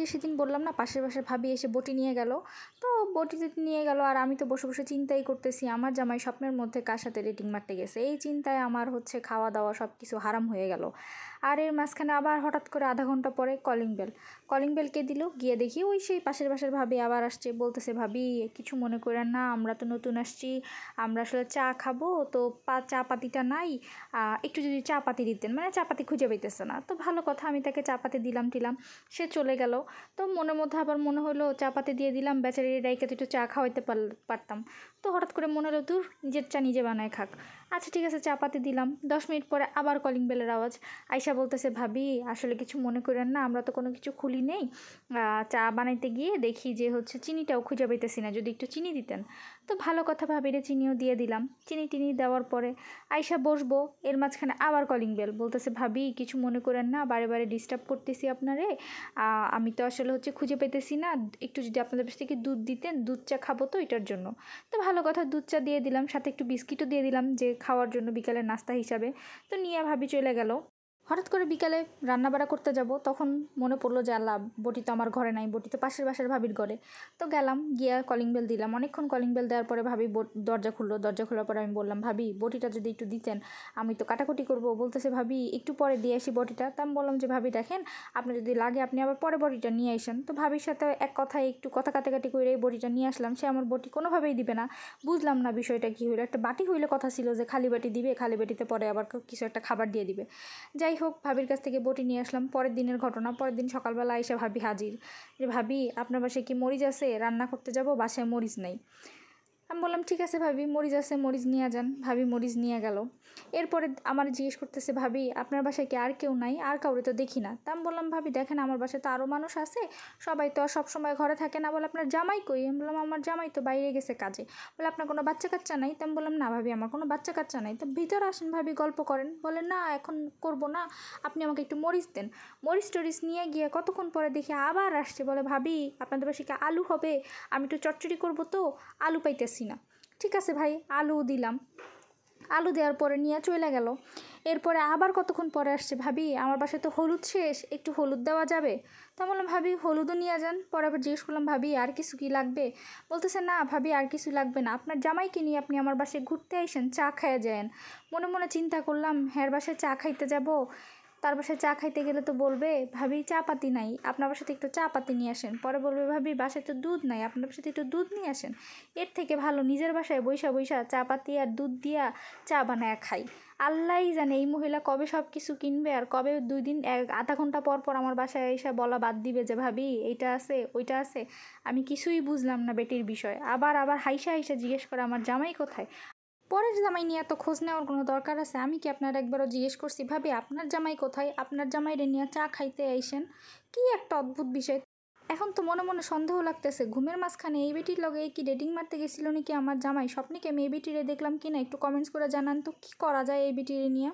যে সেদিন বললাম না পাশের বাসার ভাবি এসে বটি নিয়ে গেল, তো বটি নিয়ে গেল আর আমি তো বসে বসে চিন্তাই করতেছি আমার জামাই স্বপ্নের মধ্যে কার সাথে ডেটিং মারতে গেছে। এই চিন্তায় আমার হচ্ছে খাওয়া দাওয়া সব কিছু হারাম হয়ে গেল। আর এর মাঝখানে আবার হঠাৎ করে আধা ঘন্টা পরে কলিং বেল কে দিল, গিয়ে দেখি ওই সেই পাশের বাসার ভাবি আবার আসছে, বলতেছে ভাবি কিছু মনে করেন না, আমরা তো নতুন আসছি, আমরা আসলে চা খাবো, তো চা পাতিটা নাই, একটু যদি চা পাতি দিতেন, মানে চা পাতি খুঁজে পাইতেছে না। তো ভালো কথা, আমি তাকে চা পাতি দিলাম টিলাম, সে চলে গেল। তো মনের মধ্যে আবার মনে হলো চা পাতি দিয়ে দিলাম, বেচারি ডাইকে তো একটু চা খাওয়াইতে পারতাম। তো হঠাৎ করে মনে হলো দূর, নিজের চা নিজে বানায় খাক। আচ্ছা ঠিক আছে, চা পাতি দিলাম। 10 মিনিট পরে আবার কলিং বেলের আওয়াজ। আয়শা বলতেছে ভাবি আসলে কিছু মনে করেন না, আমরা তো কোনো কিছু খুলি নেই, চা বানাইতে গিয়ে দেখি যে হচ্ছে চিনিটাও খুঁজে পাইতেছি না, যদি একটু চিনি দিতেন। তো ভালো কথা, ভাবিরে চিনিও দিয়ে দিলাম। চিনি টিনি দেওয়ার পরে আয়শা বসবো, এর মাঝখানে আবার কলিং বেল। বলতেছে ভাবি কিছু মনে করেন না, বারে বারে ডিস্টার্ব করতেছি আপনারে, আমি তো আসলে হচ্ছে খুঁজে পেতেছি না, একটু যদি আপনাদের কাছ থেকে দুধ দিতেন, দুধ চা খাবো তো এটার জন্য। তো ভালো কথা, দুধ চা দিয়ে দিলাম, সাথে একটু বিস্কিটও দিয়ে দিলাম যে খাওয়ার জন্য বিকালের নাস্তা হিসাবে। তো নিয়ে ভাবি চলে গেল। হঠাৎ করে বিকালে রান্নাবাড়া করতে যাব, তখন মনে পড়লো যে আল্লাহ, বটি তো আমার ঘরে নাই, বটি তো পাশের বাসার ভাবির ঘরে। তো গেলাম, গিয়ে কলিং বেল দিলাম। অনেকক্ষণ কলিং বেল দেওয়ার পরে ভাবি দরজা খুললো। দরজা খোলার পরে আমি বললাম ভাবি বটিটা যদি একটু দিতেন, আমি তো কাটাকুটি করবো। বলতেছে ভাবি একটু পরে দিয়ে আসি বটিটা। তা আমি বললাম যে ভাবি দেখেন, আপনার যদি লাগে আপনি আবার পরে বটিটা নিয়ে আসেন। তো ভাবির সাথে এক কথায় একটু কথা কাটাকাটি করে এই বটিটা নিয়ে আসলাম। সে আমার বটি কোনোভাবেই দিবে না। বুঝলাম না বিষয়টা কী হলো। একটা বাটি হইলে কথা ছিল যে খালি বাটি দিবে, খালি বাটিতে পরে আবার কিছু একটা খাবার দিয়ে দিবে। যাই হোক, ভাবির কাছ থেকে বটি নিয়ে আসলাম। পরের দিনের ঘটনা, পরের দিন সকালবেলা এসে ভাবি হাজির, যে ভাবি আপনার বাসায় কি মরিচ আছে, রান্না করতে যাব, বাসায় মরিচ নেই। আমি বললাম ঠিক আছে ভাবি, মরিচ আছে, মরিচ নিয়ে যান। ভাবি মরিচ নিয়ে গেল। এরপরে আমার জিজ্ঞেস করতেছে ভাবি আপনার বাসায় কি আর কেউ নাই, আর কাউরে তো দেখি না। তা আমি বললাম ভাবি দেখেন আমার বাসায় তো আরও মানুষ আছে, সবাই তো আর সবসময় ঘরে থাকে না। বলে আপনার জামাই কই? আমি বললাম আমার জামাই তো বাইরে গেছে কাজে। বলে আপনার কোনো বাচ্চা কাচ্চা নাই? তো আমি বললাম না ভাবি আমার কোনো বাচ্চা কাচ্চা নাই। তো ভিতরে আসেন ভাবি, গল্প করেন। বলে না এখন করব না, আপনি আমাকে একটু মরিচ দেন। মরিচ টরিচ নিয়ে গিয়ে কতক্ষণ পরে দেখি আবার আসছে, বলে ভাবি আপনাদের বাসায় কি আলু হবে, আমি একটু চচ্চড়ি করবো তো, আলু পাইতেছি না। ঠিক আছে ভাই, আলু দিলাম। আলু দেওয়ার পরে নিয়ে চলে গেল। এরপরে আবার কতক্ষণ পরে আসছে, ভাবি আমার বাসায় তো হলুদ শেষ, একটু হলুদ দেওয়া যাবে? তা বললাম ভাবি হলুদও নিয়ে যান। পরে আবার জিজ্ঞেস করলাম ভাবি আর কিছু কি লাগবে? বলতেছে না ভাবি আর কিছু লাগবে না, আপনার জামাইকে নিয়ে আপনি আমার বাসায় ঘুরতে আইসেন, চা খাইয়া যান। মনে মনে চিন্তা করলাম হ্যাঁ বাসায় চা খাইতে যাব, তার বাসায় চা খাইতে গেলে তো বলবে ভাবি চা পাতি নাই, আপনার বাসাতে একটু চা পাতি নিয়ে আসেন। পরে বলবে ভাবি বাসায় তো দুধ নাই, আপনার বাসাতে একটু দুধ নিয়ে আসেন। এর থেকে ভালো নিজের বাসায় বইসা বইসা চা পাতি আর দুধ দিয়া চা বানায় খাই। আল্লাহই জানে এই মহিলা কবে সব কিছু কিনবে, আর কবে 2 দিন আধা ঘন্টা পর পর আমার বাসায় এসে বলা বাদ দিবে যে ভাবি এইটা আছে ওইটা আছে। আমি কিছুই বুঝলাম না বেটির বিষয়। আবার আবার হাইসা হাইসা জিজ্ঞেস করে আমার জামাই কোথায়। পরের জামাই নিয়ে এত খোঁজ নেওয়ার কোনো দরকার আছে? আমি কি আপনার একবারও জিজ্ঞেস করছি ভাবি আপনার জামাই কোথায়, আপনার জামাইরে নিয়ে চা খাইতে আইসেন? কি একটা অদ্ভুত বিষয়। এখন তো মনে মনে সন্দেহ লাগতেছে ঘুমের মাঝখানে এই বেটির লগে কি ডেটিং মারতে গেছিল নাকি আমার জামাই, স্বপ্নে কি আমি এই বেটিরে দেখলাম কিনা, একটু কমেন্টস করে জানান তো কি করা যায় এই বেটিরে নিয়ে।